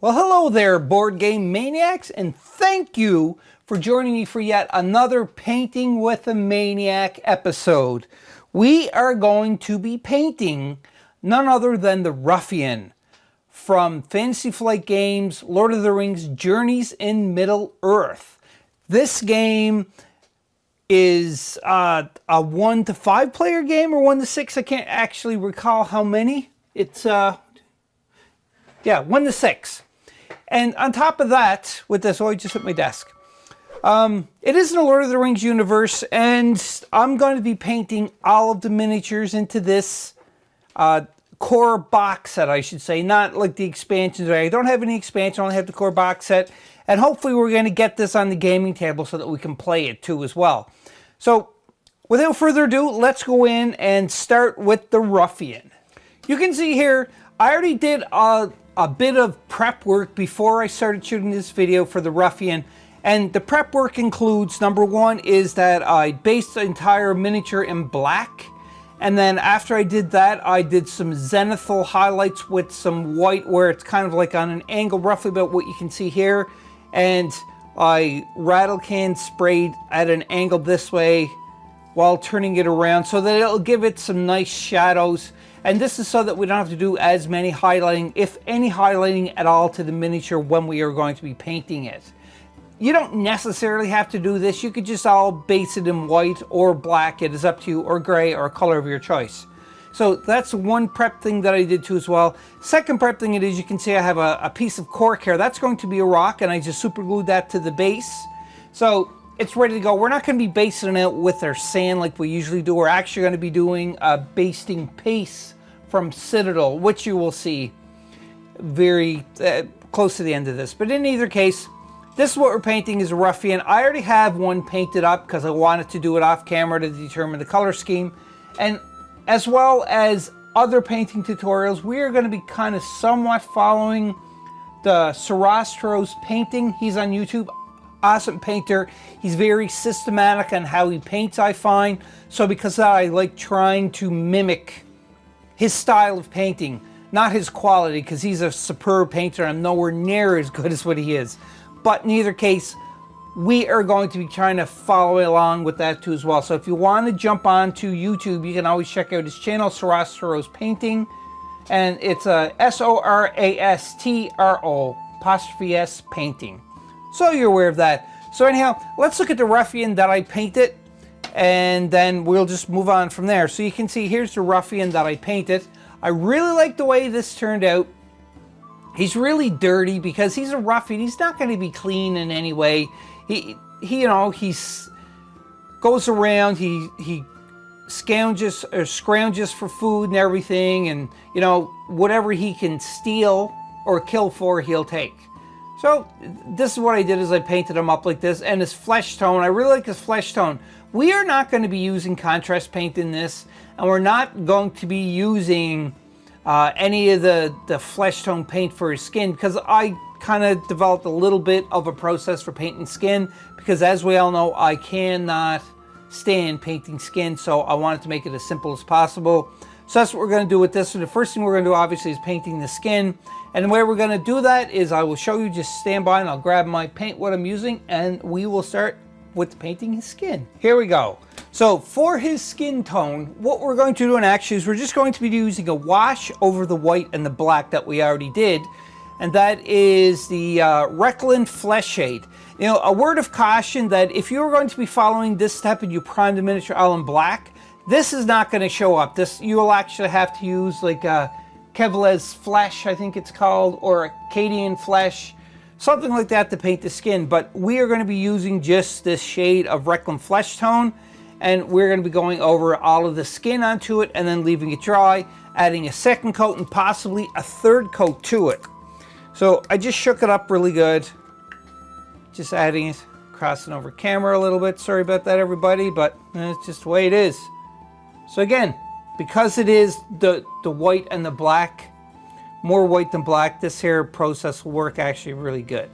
Well, hello there, Board Game Maniacs, and thank you for joining me for yet another Painting with a Maniac episode. We are going to be painting none other than the Ruffian from Fantasy Flight Games, Lord of the Rings, Journeys in Middle-earth. This game is a 1 to 5 player game, or 1 to 6. I can't actually recall how many. It's, yeah, 1 to 6. And on top of that, with this, I just hit my desk. It is in the Lord of the Rings universe, and I'm going to be painting all of the miniatures into this core box set, I should say. Not like the expansions. I don't have any expansion, I only have the core box set. And hopefully we're going to get this on the gaming table so that we can play it too as well. So, without further ado, let's go in and start with the Ruffian. You can see here, I already did a bit of prep work before I started shooting this video for the Ruffian, and the prep work includes, number one is that I based the entire miniature in black, and then after I did that I did some zenithal highlights with some white where it's kind of like on an angle, roughly about what you can see here, and I rattle can sprayed at an angle this way while turning it around so that it'll give it some nice shadows. And this is so that we don't have to do as many highlighting, if any highlighting at all, to the miniature when we are going to be painting it. You don't necessarily have to do this. You could just all base it in white or black. It is up to you, or gray, or a color of your choice. So that's one prep thing that I did too as well. Second prep thing it is, you can see I have a piece of cork here. That's going to be a rock, and I just super glued that to the base. So it's ready to go. We're not going to be basting it with our sand like we usually do. We're actually going to be doing a basting paste from Citadel, which you will see very close to the end of this. But in either case, this is what we're painting is a Ruffian. I already have one painted up because I wanted to do it off camera to determine the color scheme. And as well as other painting tutorials, we are going to be kind of somewhat following the Sarastro's painting. He's on YouTube. Awesome painter. He's very systematic on how he paints, I find. So because of that, I like trying to mimic his style of painting, not his quality, because he's a superb painter. I'm nowhere near as good as what he is. But in either case, we are going to be trying to follow along with that too as well. So if you want to jump on to YouTube, you can always check out his channel, Sarastro's Painting. And it's a S-O-R-A-S-T-R-O''S Painting. So you're aware of that. So anyhow, let's look at the Ruffian that I painted, and then we'll just move on from there. So you can see here's the Ruffian that I painted. I really like the way this turned out. He's really dirty because he's a Ruffian. He's not going to be clean in any way. He you know, he's goes around, he scrounges for food and everything, and you know, whatever he can steal or kill for, he'll take. So this is what I did, is I painted him up like this, and his flesh tone, I really like his flesh tone. We are not going to be using contrast paint in this, and we're not going to be using any of the flesh tone paint for his skin, because I kind of developed a little bit of a process for painting skin, because as we all know, I cannot stand painting skin, so I wanted to make it as simple as possible. So that's what we're going to do with this. So the first thing we're going to do obviously is painting the skin. And the way we're going to do that is I will show you, just stand by and I'll grab my paint, what I'm using, and we will start with painting his skin. Here we go. So for his skin tone, what we're going to do in action is we're just going to be using a wash over the white and the black that we already did. And that is the Recklin Flesh Shade. You know, a word of caution that if you're going to be following this step and you prime the miniature all in black, this is not going to show up. This, you will actually have to use like a Kevlar's Flesh, I think it's called, or Acadian Flesh, something like that to paint the skin. But we are going to be using just this shade of Recklin Flesh Tone, and we're going to be going over all of the skin onto it and then leaving it dry, adding a second coat and possibly a third coat to it. So I just shook it up really good, just adding it, crossing over camera a little bit. Sorry about that, everybody, but it's just the way it is. So again, because it is the white and the black, more white than black, this here process will work actually really good.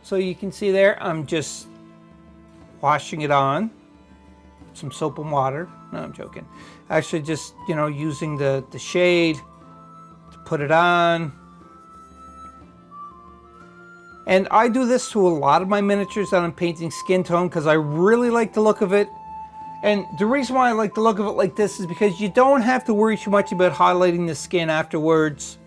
So you can see there, I'm just washing it on, some soap and water. No, I'm joking. Actually just, you know, using the shade to put it on, And I do this to a lot of my miniatures that I'm painting skin tone because I really like the look of it. And the reason why I like the look of it like this is because you don't have to worry too much about highlighting the skin afterwards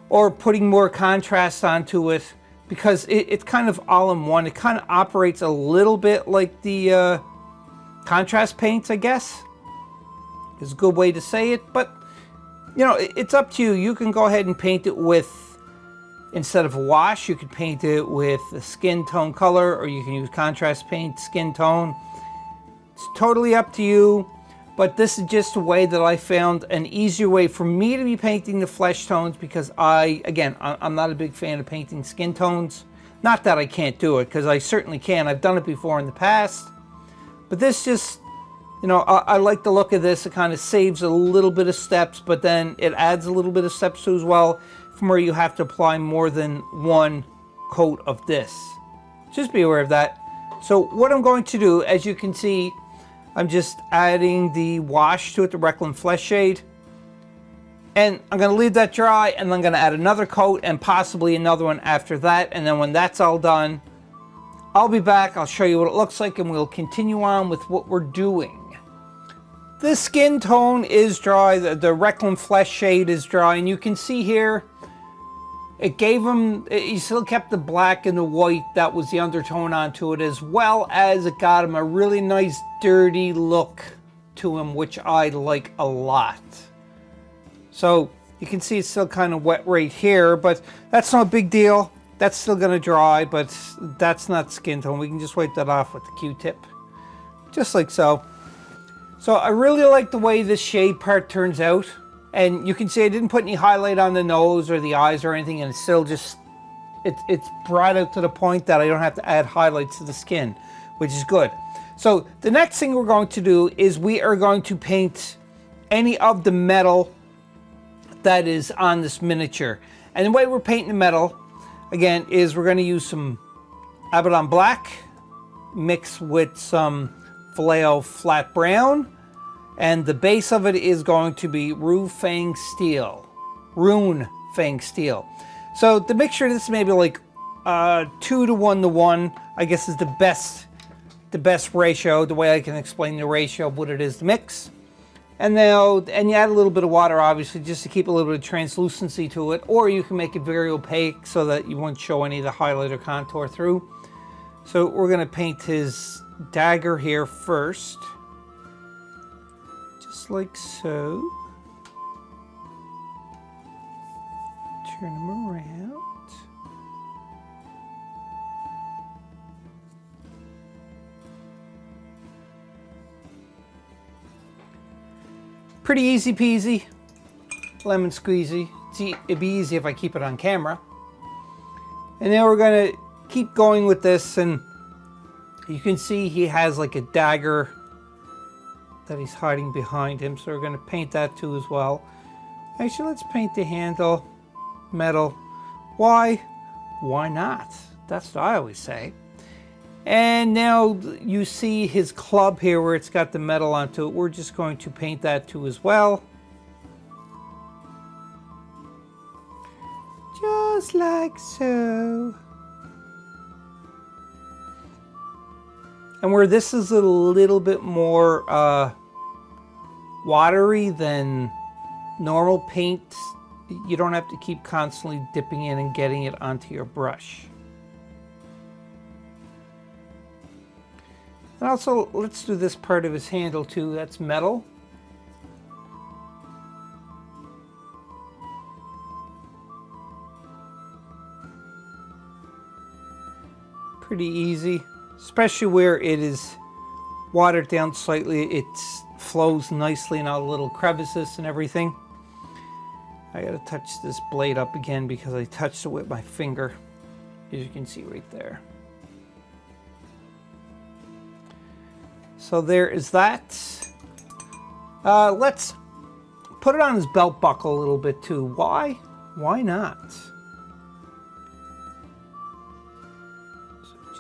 or putting more contrast onto it, because it's kind of all in one. It kind of operates a little bit like the contrast paints, I guess, is a good way to say it. But, you know, it's up to you. You can go ahead and paint it with, instead of a wash, you could paint it with a skin tone color, or you can use contrast paint, skin tone. It's totally up to you, but this is just a way that I found an easier way for me to be painting the flesh tones, because I'm not a big fan of painting skin tones. Not that I can't do it, because I certainly can. I've done it before in the past. But this just, you know, I like the look of this. It kind of saves a little bit of steps, but then it adds a little bit of steps too as well, from where you have to apply more than one coat of this. Just be aware of that. So what I'm going to do, as you can see, I'm just adding the wash to it, the Reclin Flesh shade. And I'm going to leave that dry, and I'm going to add another coat and possibly another one after that. And then when that's all done, I'll be back. I'll show you what it looks like, and we'll continue on with what we're doing. The skin tone is dry. The Reclin Flesh shade is dry. And you can see here, it gave him, he still kept the black and the white, that was the undertone onto it, as well as it got him a really nice dirty look to him, which I like a lot. So you can see it's still kind of wet right here, but that's no big deal. That's still going to dry, but that's not skin tone. We can just wipe that off with the Q-tip, just like so. So I really like the way this shade part turns out. And you can see I didn't put any highlight on the nose or the eyes or anything, and it's still just, it's brought out to the point that I don't have to add highlights to the skin, which is good. So the next thing we're going to do is we are going to paint any of the metal that is on this miniature. And the way we're painting the metal, again, is we're going to use some Abaddon Black mixed with some Vallejo Flat Brown. And the base of it is going to be Rune Fang Steel. So the mixture of this is maybe like 2 to 1 to 1, I guess, is the best ratio, the way I can explain the ratio of what it is to mix. And you add a little bit of water, obviously, just to keep a little bit of translucency to it, or you can make it very opaque so that you won't show any of the highlight or contour through. So we're going to paint his dagger here first. Just like so. Turn him around. Pretty easy peasy, lemon squeezy. See, it'd be easy if I keep it on camera. And then we're gonna keep going with this, and you can see he has like a dagger that he's hiding behind him, so we're going to paint that too as well. Actually, let's paint the handle metal. Why? Why not? That's what I always say. And now you see his club here where it's got the metal onto it. We're just going to paint that too as well. Just like so. And where this is a little bit more watery than normal paint, you don't have to keep constantly dipping in and getting it onto your brush. And also, let's do this part of his handle too. That's metal. Pretty easy. Especially where it is watered down slightly, it flows nicely in all the little crevices and everything. I gotta touch this blade up again because I touched it with my finger, as you can see right there. So there is that. Let's put it on his belt buckle a little bit too. Why? Why not?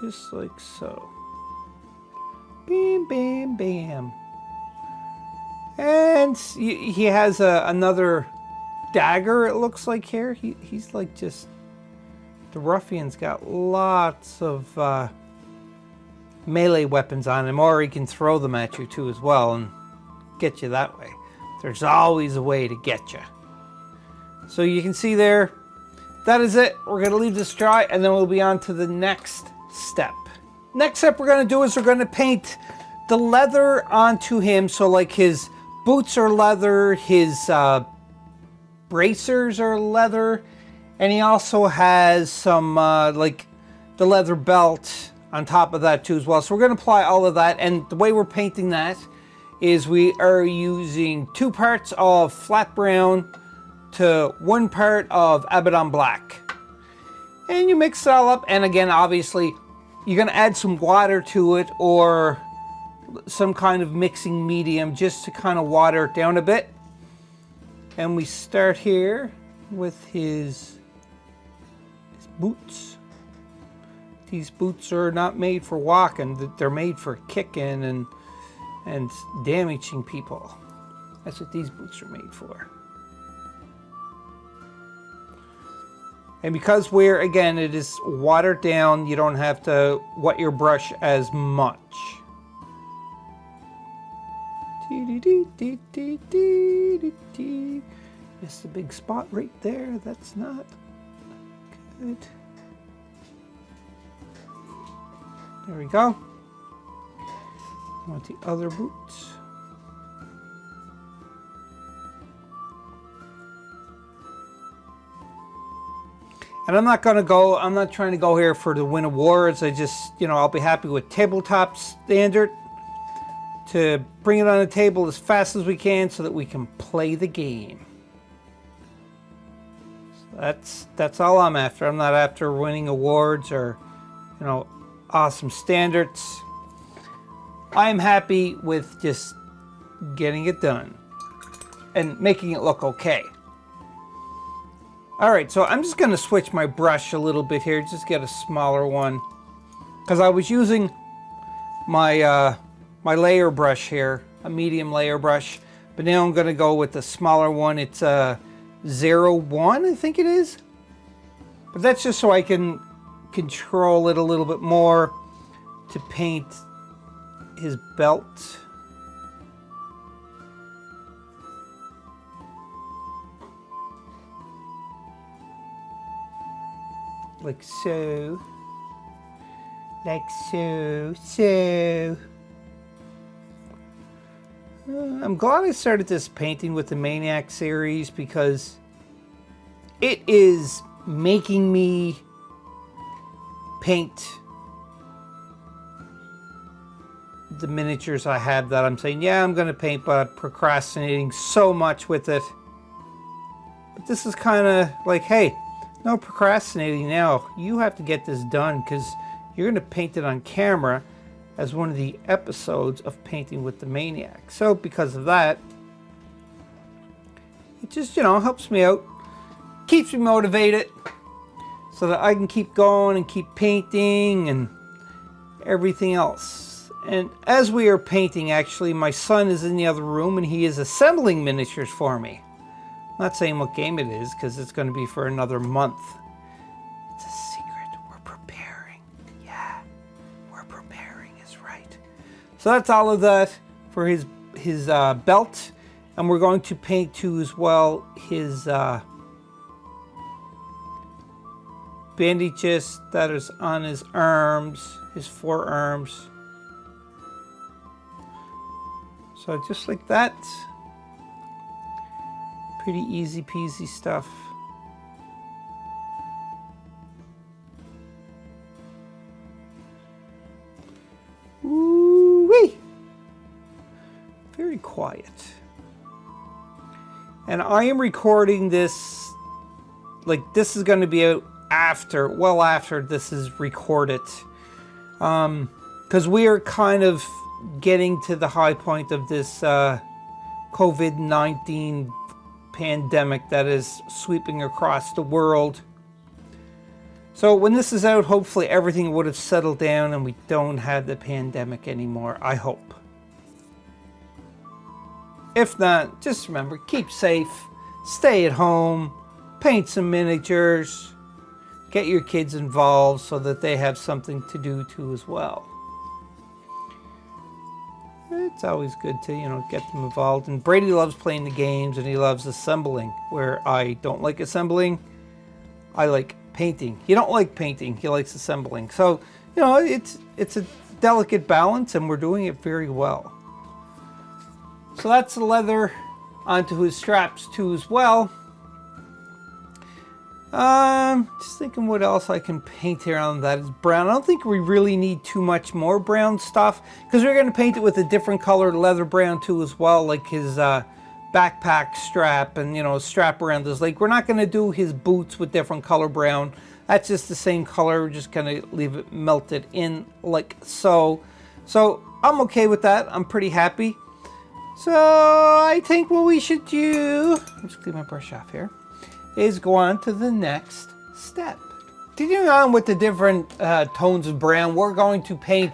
Just like so. Bam, bam, bam. And he has another dagger, it looks like here. He's like just The Ruffians got lots of melee weapons on him, or he can throw them at you too as well and get you that way. There's always a way to get you. So you can see there, that is it. We're going to leave this dry and then we'll be on to the next step. Next step we're going to do is we're going to paint the leather onto him. So like his boots are leather, his bracers are leather, and he also has some like the leather belt on top of that too as well. So we're going to apply all of that, and the way we're painting that is we are using 2 parts of flat brown to 1 part of Abaddon black. And you mix it all up, and again, obviously, you're going to add some water to it or some kind of mixing medium just to kind of water it down a bit. And we start here with his boots. These boots are not made for walking, they're made for kicking and damaging people. That's what these boots are made for. And because again, it is watered down, you don't have to wet your brush as much. Missed a big spot right there. That's not good. There we go. I want the other boots. And I'm not trying to go here for to win awards. I just, I'll be happy with tabletop standard to bring it on the table as fast as we can so that we can play the game. So that's all I'm after. I'm not after winning awards or, awesome standards. I'm happy with just getting it done and making it look okay. All right, so I'm just going to switch my brush a little bit here, just get a smaller one, because I was using my my layer brush here, a medium layer brush, but now I'm going to go with the smaller one. It's a 01, I think it is, but that's just so I can control it a little bit more to paint his belt. Like so. Like so. I'm glad I started this painting with the Maniac series because it is making me paint the miniatures I have that I'm saying, yeah, I'm going to paint, but I'm procrastinating so much with it. But this is kind of like, hey, no procrastinating now. You have to get this done because you're going to paint it on camera as one of the episodes of Painting with the Maniac. So because of that, it just, helps me out, keeps me motivated so that I can keep going and keep painting and everything else. And as we are painting, actually, my son is in the other room and he is assembling miniatures for me. I'm not saying what game it is because it's going to be for another month. It's a secret. We're preparing. Yeah, we're preparing is right. So that's all of that for his belt. And we're going to paint too as well his bandages that is on his arms, his forearms. So just like that. Pretty easy peasy stuff. Ooh-wee. Very quiet. And I am recording this, like this is going to be out well after this is recorded. Because we are kind of getting to the high point of this COVID-19 pandemic that is sweeping across the world. So when this is out, hopefully everything would have settled down and we don't have the pandemic anymore, I hope. If not, just remember, keep safe, stay at home, paint some miniatures, get your kids involved so that they have something to do too as well. It's always good to, you know, get them involved. And Brady loves playing the games and he loves assembling, where I don't like assembling. I like painting. He don't like painting, he likes assembling. So, you know, it's a delicate balance and we're doing it very well. So that's the leather onto his straps too as well. Just thinking what else I can paint here on that is brown. I don't think we really need too much more brown stuff because we're going to paint it with a different colored leather brown too as well, like his backpack strap and, you know, strap around his leg. We're not going to do his boots with different color brown. That's just the same color. We're just going to leave it melted in like so. So I'm okay with that. I'm pretty happy. So I think what we should do, just clean my brush off here, is go on to the next step. Continuing on with the different tones of brown, we're going to paint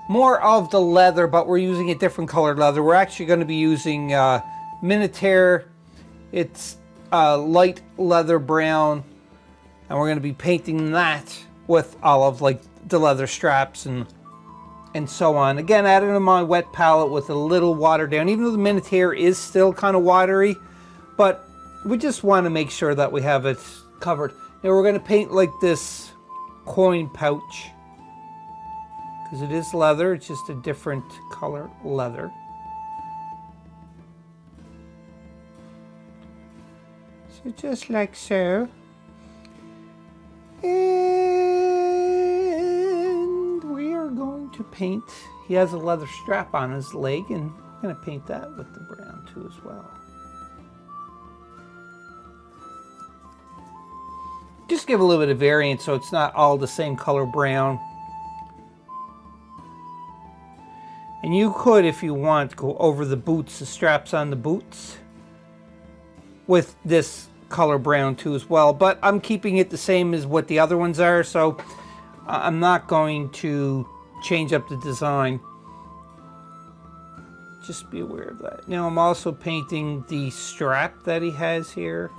more of the leather, but we're using a different colored leather. We're actually going to be using Minotaur. It's light leather brown, and we're going to be painting that with all of like the leather straps and so on. Again, adding to my wet palette with a little water down, even though the Minotaur is still kind of watery, but we just want to make sure that we have it covered. Now we're going to paint like this coin pouch because it is leather, it's just a different color leather. So just like so. And we are going to paint, he has a leather strap on his leg, and I'm going to paint that with the brown too as well. Just give a little bit of variance so it's not all the same color brown. And you could, if you want, go over the boots, the straps on the boots with this color brown too as well. But I'm keeping it the same as what the other ones are, so I'm not going to change up the design. Just be aware of that. Now I'm also painting the strap that he has here.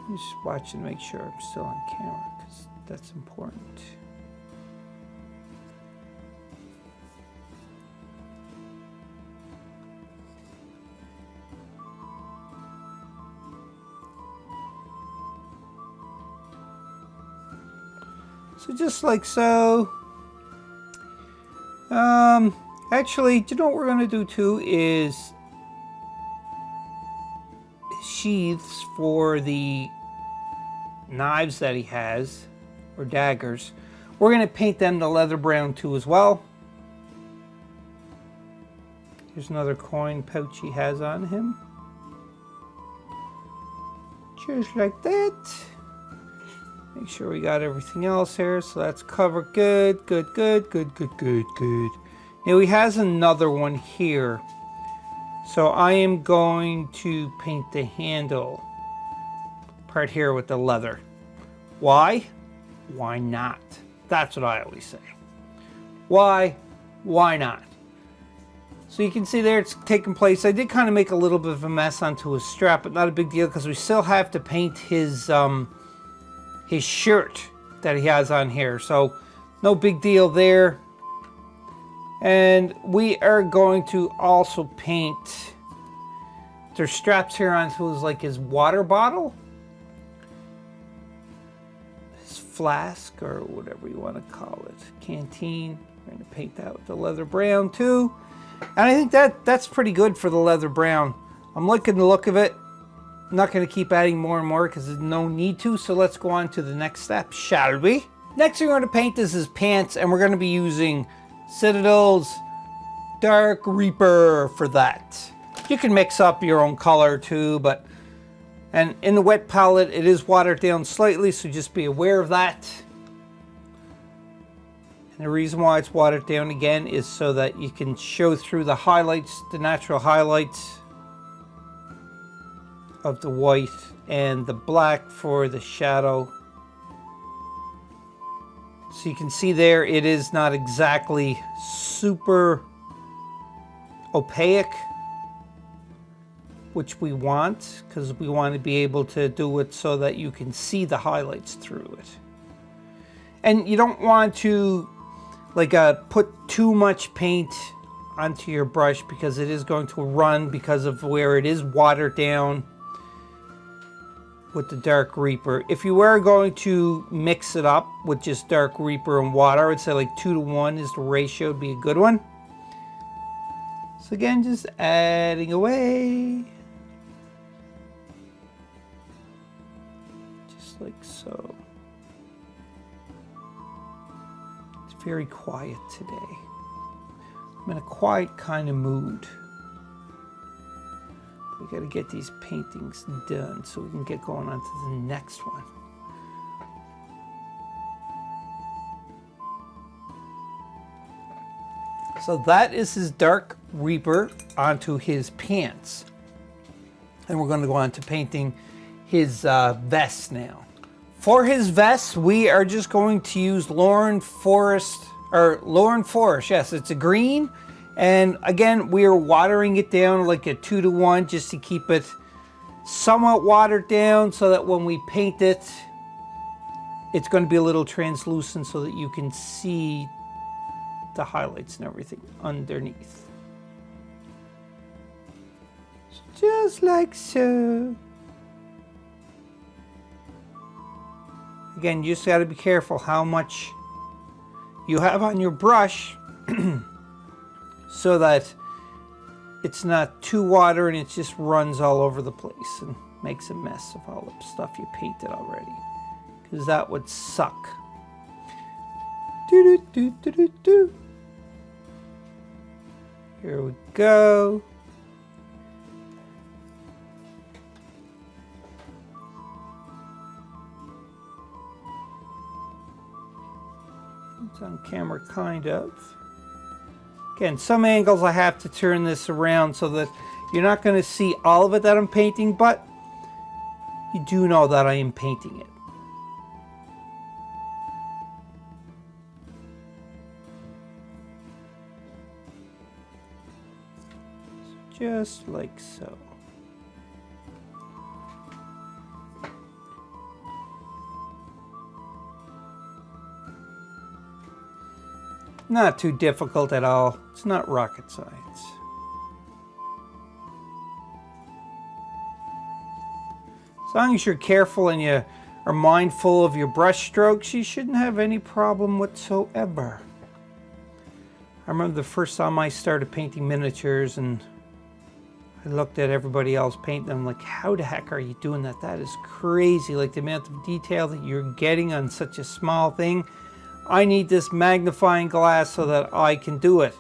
Just watching to make sure I'm still on camera because that's important. So just like so. Actually, do you know what we're going to do too is sheaths for the knives that he has, or daggers. We're going to paint them the leather brown too as well. Here's another coin pouch he has on him. Just like that. Make sure we got everything else here, so that's covered. Good, good, good, good, good, good, good. Now he has another one here. So I am going to paint the handle part here with the leather. Why? Why not? That's what I always say. Why? Why not? So you can see there it's taking place. I did kind of make a little bit of a mess onto his strap, but not a big deal because we still have to paint his shirt that he has on here. So no big deal there. And we are going to also paint their straps here onto his, like his water bottle, his flask, or whatever you want to call it, canteen. We're going to paint that with the leather brown too. And I think that's pretty good for the leather brown. I'm liking the look of it. I'm not going to keep adding more and more because there's no need to. So let's go on to the next step, shall we? Next thing we're going to paint is his pants, and we're going to be using Citadel's Dark Reaper for that. You can mix up your own color too, and in the wet palette it is watered down slightly, so just be aware of that. And the reason why it's watered down again is so that you can show through the highlights, the natural highlights of the white and the black for the shadow. So you can see there it is not exactly super opaque. which we want because we want to be able to do it so that you can see the highlights through it. And you don't want to like put too much paint onto your brush because it is going to run because of where it is watered down with the Dark Reaper. If you were going to mix it up with just Dark Reaper and water, I would say like 2 to 1 is the ratio, would be a good one. So again, just adding away. Just like so. It's very quiet today. I'm in a quiet kind of mood. We got to get these paintings done so we can get going on to the next one. So that is his Dark Reaper onto his pants. And we're going to go on to painting his vest now. For his vest, we are just going to use Lauren Forest, yes, it's a green. And again, we are watering it down like a 2 to 1 just to keep it somewhat watered down so that when we paint it, it's going to be a little translucent so that you can see the highlights and everything underneath. So just like so. Again, you just got to be careful how much you have on your brush so that it's not too water and it just runs all over the place and makes a mess of all the stuff you painted already, because that would suck. Do, do, do, do, do, do. Here we go. It's on camera, kind of. Again, some angles I have to turn this around so that you're not going to see all of it that I'm painting, but you do know that I am painting it. Just like so. Not too difficult at all. It's not rocket science. As long as you're careful and you are mindful of your brush strokes, you shouldn't have any problem whatsoever. I remember the first time I started painting miniatures and I looked at everybody else painting them, like, how the heck are you doing that? That is crazy. Like the amount of detail that you're getting on such a small thing. I need this magnifying glass so that I can do it.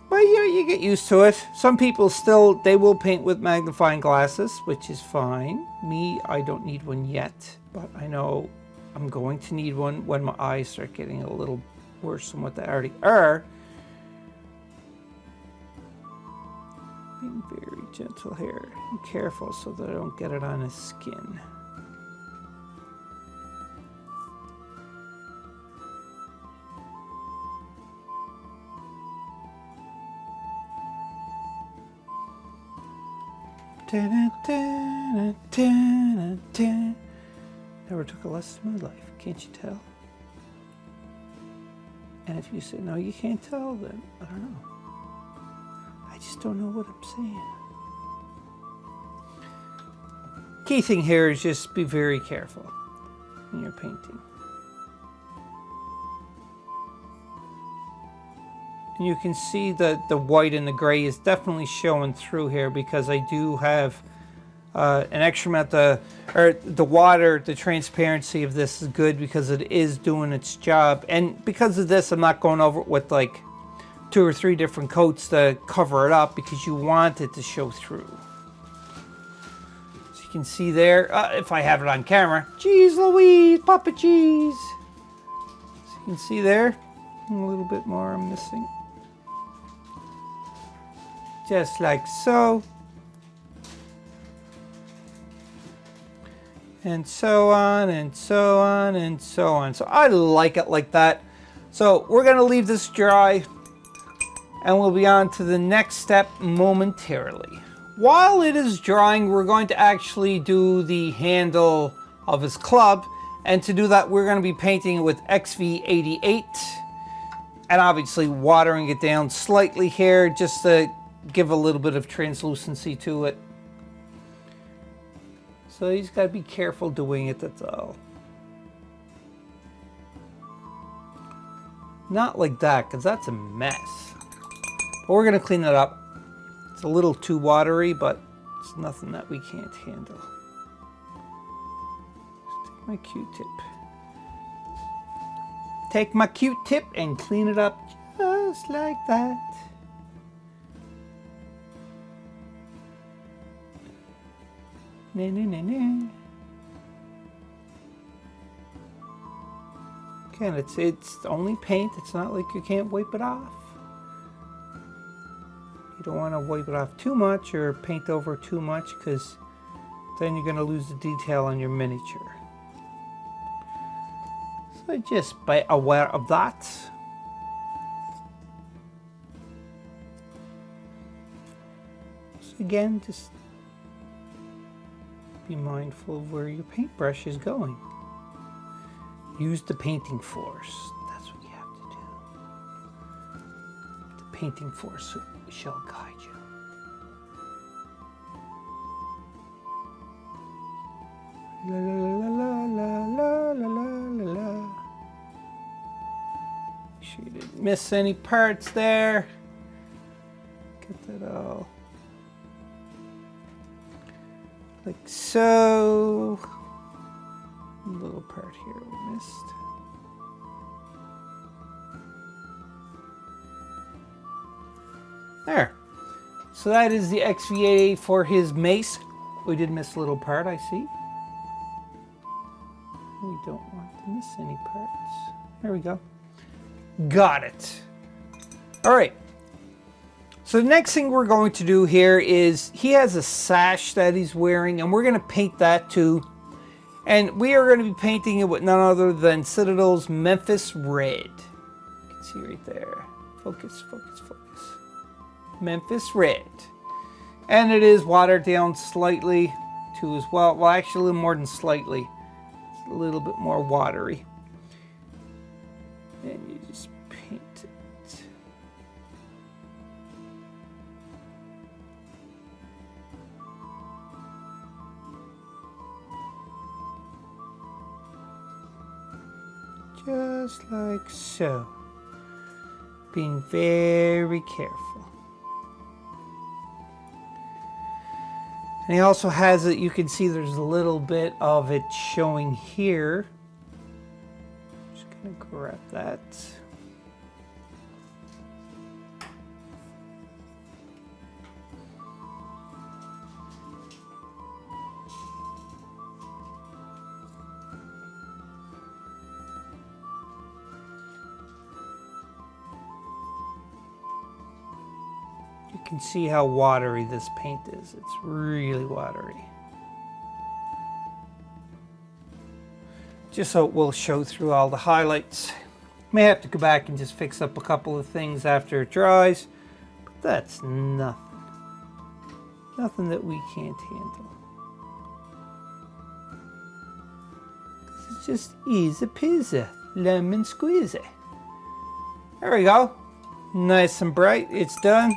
But you get used to it. Some people still, they will paint with magnifying glasses, which is fine. Me, I don't need one yet, but I know I'm going to need one when my eyes start getting a little worse than what they already are. Being very gentle here and careful so that I don't get it on his skin. Never took a lesson in my life, can't you tell? And if you say, no, you can't tell, then I don't know. I just don't know what I'm saying. Key thing here is just be very careful when you're painting. And you can see that the white and the gray is definitely showing through here because I do have an extra amount the water, the transparency of this is good because it is doing its job. And because of this, I'm not going over it with like 2 or 3 different coats to cover it up because you want it to show through. So you can see there, if I have it on camera, geez Louise, Papa Cheese. So you can see there, a little bit more I'm missing. Just like so. And so on, and so on, and so on. So I like it like that. So we're going to leave this dry, and we'll be on to the next step momentarily. while it is drying, we're going to actually do the handle of his club. And to do that, we're going to be painting it with XV88. And obviously watering it down slightly here just to give a little bit of translucency to it. So you just got to be careful doing it, that's all. Not like that, because that's a mess. But we're going to clean that up. It's a little too watery, but it's nothing that we can't handle. Just take my Q-tip. Take my Q-tip and clean it up just like that. Na, na, na, na. Again, it's only paint. It's not like you can't wipe it off. You don't want to wipe it off too much or paint over too much, because then you're going to lose the detail on your miniature. So just be aware of that. So again, just be mindful of where your paintbrush is going. Use the painting force. That's what you have to do. The painting force shall guide you. La la la la la la la la la. Make sure you didn't miss any parts there. Get that all like so. A little part here we missed. There. So that is the XVA for his mace. We did miss a little part, I see. We don't want to miss any parts. There we go. Got it. All right. So the next thing we're going to do here is he has a sash that he's wearing, and we're going to paint that too. And we are going to be painting it with none other than Citadel's Memphis Red. You can see right there. Focus, focus, focus. Memphis Red. And it is watered down slightly too as well. Well, actually a little more than slightly. It's a little bit more watery. And you just paint it. Just like so. Being very careful. And he also has it, you can see there's a little bit of it showing here. Just gonna grab that. You can see how watery this paint is. It's really watery. Just so it will show through all the highlights. May have to go back and just fix up a couple of things after it dries, but that's nothing. Nothing that we can't handle. It's just easy peasy, lemon squeezy. There we go. Nice and bright. It's done.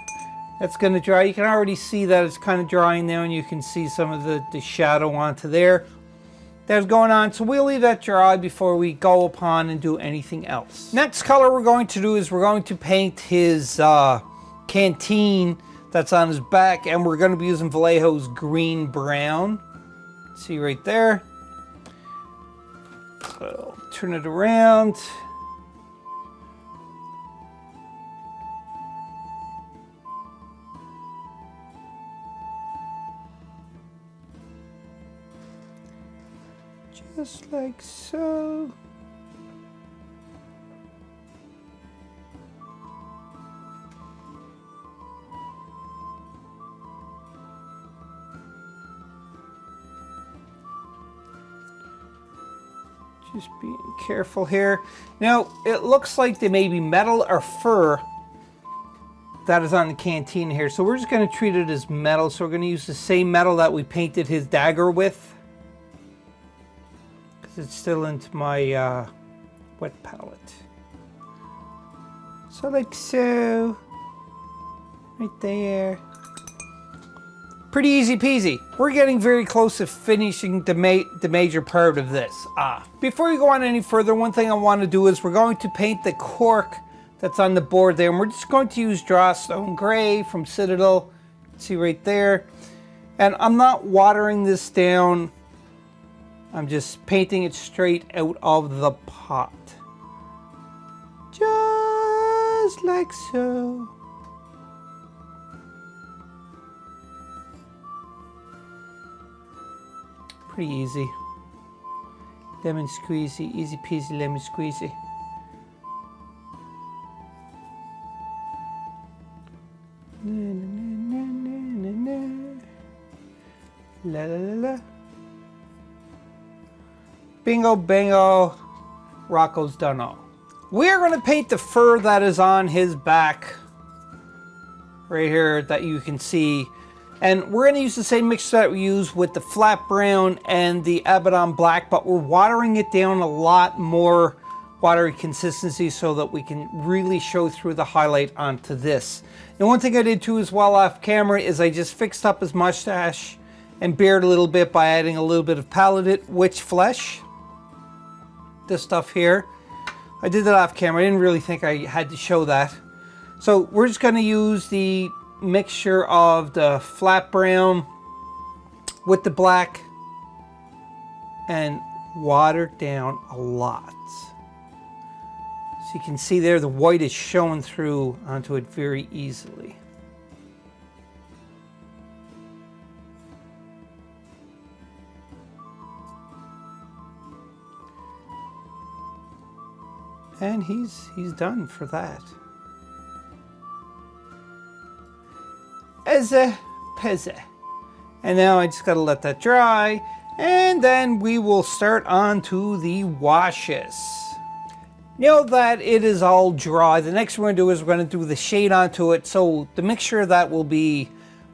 That's going to dry. You can already see that it's kind of drying now, and you can see some of the shadow onto there. That's going on. So we'll leave that dry before we go upon and do anything else. Next color we're going to do is we're going to paint his canteen that's on his back, and we're going to be using Vallejo's green brown. See right there. So turn it around. Just like so. Just being careful here. Now, it looks like they may be metal or fur. that is on the canteen here. So we're just going to treat it as metal. So we're going to use the same metal that we painted his dagger with. Because it's still into my wet palette. So like so. Right there. Pretty easy peasy. We're getting very close to finishing the major part of this. Before we go on any further, one thing I want to do is we're going to paint the cork that's on the board there. And we're just going to use Drawstone Gray from Citadel. See right there. And I'm not watering this down. I'm just painting it straight out of the pot. Just like so. Pretty easy. Lemon squeezy, easy peasy lemon squeezy. Na, na, na, na, na. La la la la. Bingo bango, Rocco's done all. We are going to paint the fur that is on his back right here that you can see. And we're going to use the same mixture that we use with the flat brown and the Abaddon black, but we're watering it down a lot more watery consistency so that we can really show through the highlight onto this. And one thing I did too as well off camera is I just fixed up his mustache and beard a little bit by adding a little bit of Paladin Witch Flesh. This stuff here. I did that off camera. I didn't really think I had to show that. So we're just going to use the mixture of the flat brown with the black and water down a lot. So you can see there the white is showing through onto it very easily. And he's done for that. Eze peze. And now I just gotta let that dry, and then we will start on to the washes. Now that it is all dry, the next thing we're gonna do is we're gonna do the shade onto it. So the mixture of that will be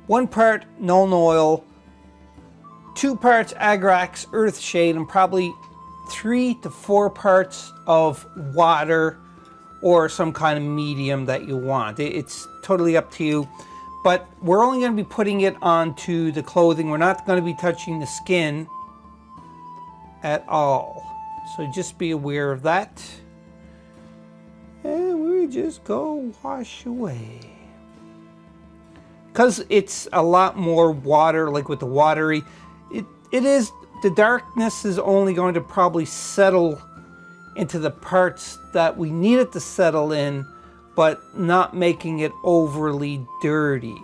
1 part Nuln Oil, 2 parts Agrax Earth Shade, and probably 3 to 4 parts of water or some kind of medium that you want. It's totally up to you. But we're only going to be putting it onto the clothing. We're not going to be touching the skin at all. So just be aware of that. And we just go wash away. Because it's a lot more water, like with the watery, it is, the darkness is only going to probably settle into the parts that we need it to settle in, but not making it overly dirty.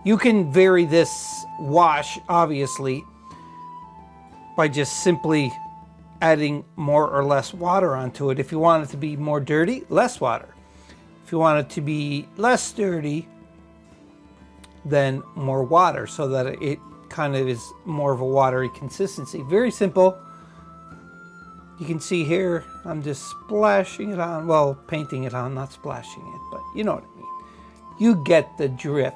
You can vary this wash, obviously, by just simply adding more or less water onto it. If you want it to be more dirty, less water. If you want it to be less dirty, then more water, so that it kind of is more of a watery consistency. Very simple. You can see here, I'm just splashing it on, well, painting it on, not splashing it, but you know what I mean. You get the drift.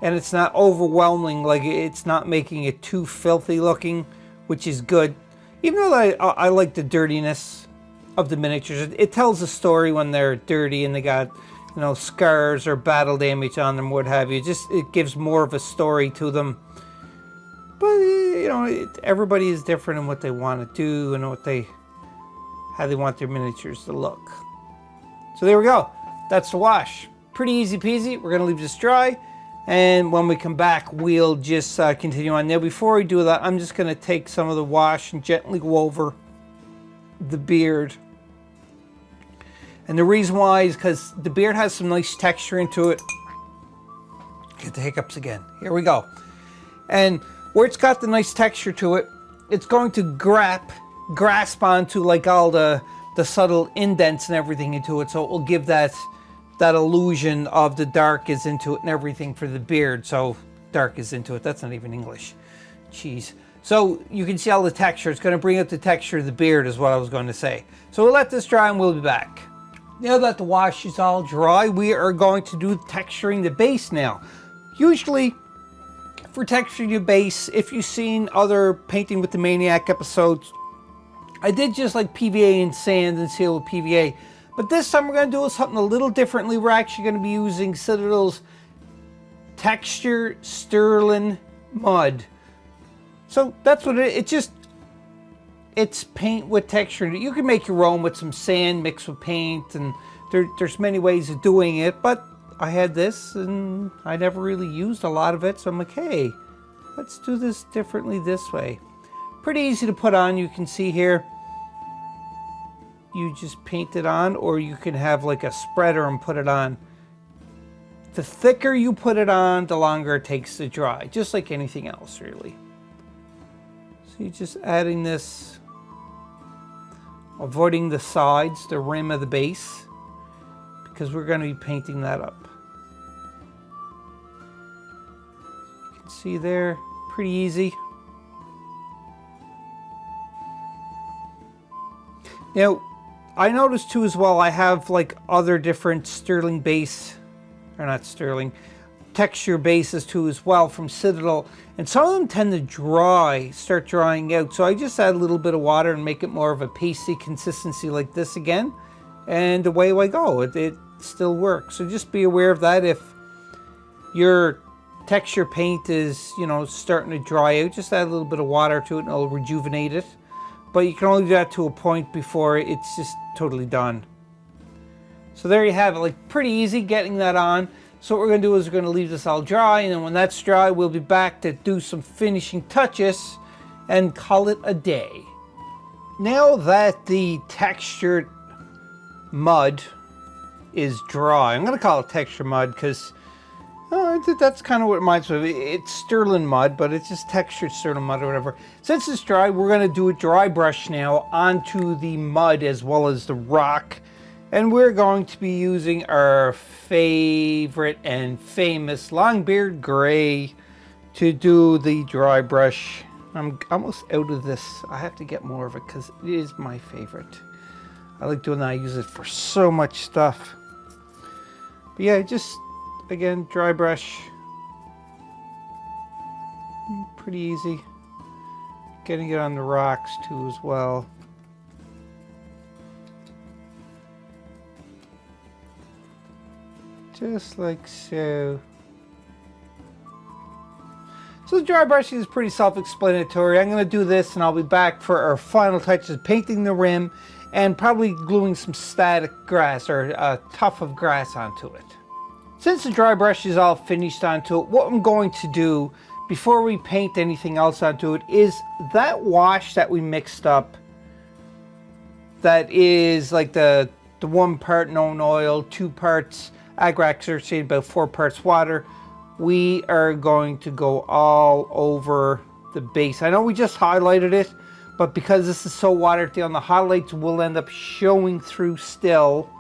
And it's not overwhelming, like it's not making it too filthy looking, which is good. Even though I like the dirtiness of the miniatures, it tells a story when they're dirty and they got, you know, scars or battle damage on them, what have you. It gives more of a story to them. But, you know, everybody is different in what they want to do and how they want their miniatures to look. So there we go. That's the wash. Pretty easy peasy. We're going to leave this dry. And when we come back, we'll just continue on. Now, before we do that, I'm just going to take some of the wash and gently go over the beard. And the reason why is because the beard has some nice texture into it. Get the hiccups again. Here we go. And where it's got the nice texture to it, it's going to grasp onto like all the subtle indents and everything into it. So it will give that illusion of the dark is into it and everything for the beard. So dark is into it. That's not even English. Jeez. So you can see all the texture. It's going to bring out the texture of the beard is what I was going to say. So we'll let this dry and we'll be back. Now that the wash is all dry, we are going to do texturing the base now. Usually, for texturing your base, if you've seen other Painting with the Maniac episodes, I did just like PVA and sand and seal with PVA. But this time we're going to do something a little differently. We're actually going to be using Citadel's Texture Sterling Mud. So that's what it's paint with texture. You can make your own with some sand mixed with paint, and there's many ways of doing it, but I had this and I never really used a lot of it, so I'm like, hey, let's do this differently this way. Pretty easy to put on. You can see here, you just paint it on, or you can have like a spreader and put it on. The thicker you put it on, the longer it takes to dry, just like anything else really. So you're just adding this, avoiding the sides, the rim of the base, because we're going to be painting that up. You can see there, pretty easy. Now, I noticed too as well, I have like other different sterling base, or not sterling, texture bases too as well from Citadel, and some of them tend to start drying out. So I just add a little bit of water and make it more of a pasty consistency like this again, and away I go. It still works. So just be aware of that. If your texture paint is, you know, starting to dry out, just add a little bit of water to it and it'll rejuvenate it. But you can only do that to a point before it's just totally done. So there you have it, like pretty easy getting that on. So what we're going to do is we're going to leave this all dry, and then when that's dry, we'll be back to do some finishing touches and call it a day. Now that the textured mud is dry, I'm going to call it texture mud because that's kind of what it reminds me of. It's sterling mud, but it's just textured sterling mud or whatever. Since it's dry, we're going to do a dry brush now onto the mud as well as the rock. And we're going to be using our favorite and famous Longbeard Gray to do the dry brush. I'm almost out of this. I have to get more of it because it is my favorite. I like doing that. I use it for so much stuff. But yeah, just, again, dry brush. Pretty easy. Getting it on the rocks too as well. Just like so. So the dry brushing is pretty self-explanatory. I'm going to do this and I'll be back for our final touches, painting the rim and probably gluing some static grass or a tuft of grass onto it. Since the dry brush is all finished onto it, what I'm going to do before we paint anything else onto it is that wash that we mixed up, that is like the 1 part known oil, 2 parts Agrax, about 4 parts water. We are going to go all over the base. I know we just highlighted it, but because this is so watered down, the highlights will end up showing through still.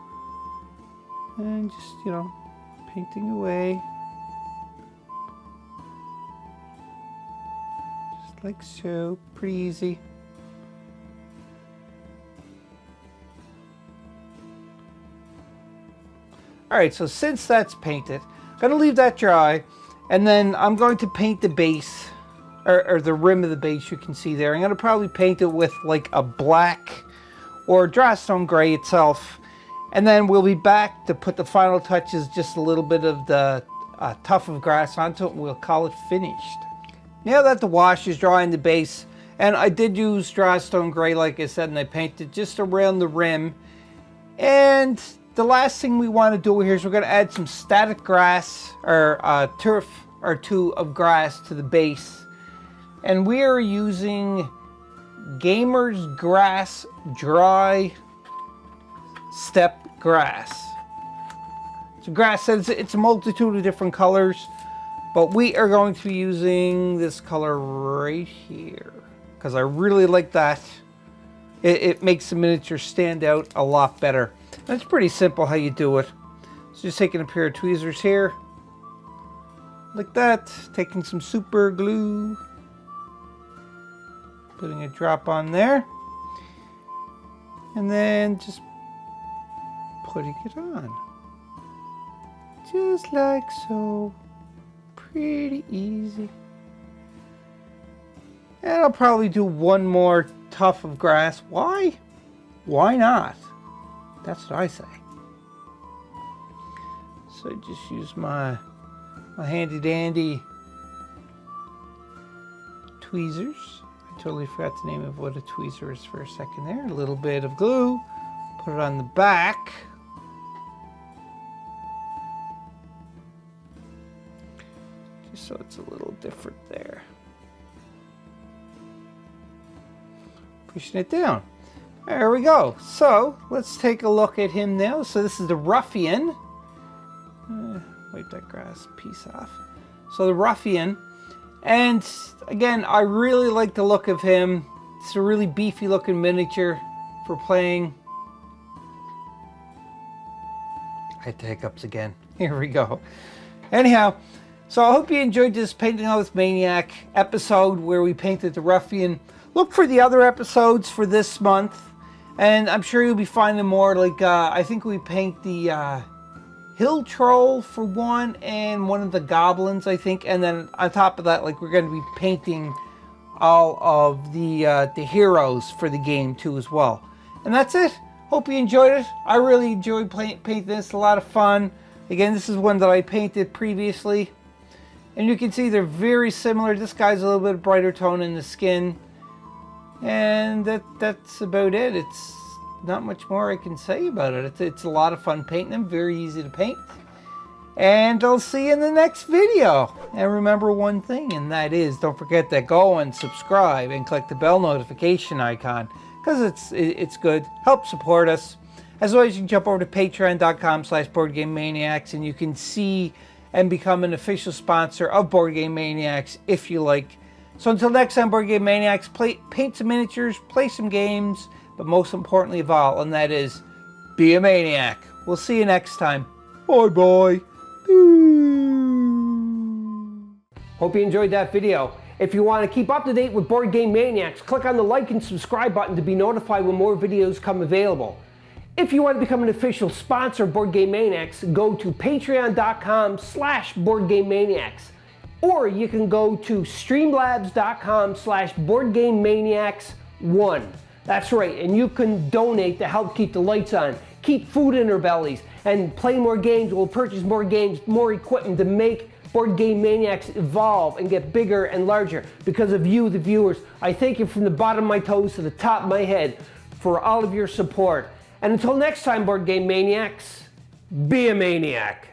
And just, you know, painting away. Just like so, pretty easy. Alright, so since that's painted, I'm going to leave that dry, and then I'm going to paint the base, or the rim of the base you can see there. I'm going to probably paint it with like a black or dry stone gray itself, and then we'll be back to put the final touches, just a little bit of the tuft of grass onto it, and we'll call it finished. Now that the wash is dry in the base, and I did use dry stone gray like I said, and I painted just around the rim, and the last thing we want to do here is we're going to add some static grass or turf or 2 of grass to the base. And we are using Gamer's Grass Dry Step Grass. So grass, it's a multitude of different colors, but we are going to be using this color right here because I really like that. It makes the miniature stand out a lot better. And it's pretty simple how you do it. So just taking a pair of tweezers here, like that, taking some super glue, putting a drop on there, and then just putting it on. Just like so. Pretty easy. And I'll probably do one more tuft of grass. Why? Why not? That's what I say. So I just use my handy dandy tweezers. I totally forgot the name of what a tweezer is for a second there. A little bit of glue. Put it on the back. Just so it's a little different there. Pushing it down. There we go. So let's take a look at him now. So this is the Ruffian. Wipe that grass piece off. So the Ruffian. And again, I really like the look of him. It's a really beefy looking miniature for playing. I had the hiccups again. Here we go. Anyhow, so I hope you enjoyed this Painting Out with Maniac episode where we painted the Ruffian. Look for the other episodes for this month. And I'm sure you'll be finding more. Like, I think we paint the Hill Troll for one, and one of the Goblins, I think. And then on top of that, like, we're going to be painting all of the heroes for the game too as well. And that's it. Hope you enjoyed it. I really enjoyed painting this. A lot of fun. Again, this is one that I painted previously. And you can see they're very similar. This guy's a little bit brighter tone in the skin. And that's about it. It's not much more I can say about it. It's a lot of fun painting them. Very easy to paint. And I'll see you in the next video. And remember one thing, and that is, don't forget to go and subscribe and click the bell notification icon, because it's good. Help support us. As always, you can jump over to patreon.com/BoardGameManiacs, and you can see and become an official sponsor of Board Game Maniacs if you like. So until next time, Board Game Maniacs, paint some miniatures, play some games, but most importantly of all, and that is, be a maniac. We'll see you next time. Bye-bye. Hope you enjoyed that video. If you want to keep up to date with Board Game Maniacs, click on the like and subscribe button to be notified when more videos come available. If you want to become an official sponsor of Board Game Maniacs, go to patreon.com/BoardGameManiacs. Or you can go to streamlabs.com/BoardGameManiacs1. That's right, and you can donate to help keep the lights on, keep food in our bellies, and play more games. We'll purchase more games, more equipment to make Board Game Maniacs evolve and get bigger and larger. Because of you, the viewers, I thank you from the bottom of my toes to the top of my head for all of your support. And until next time, Board Game Maniacs, be a maniac.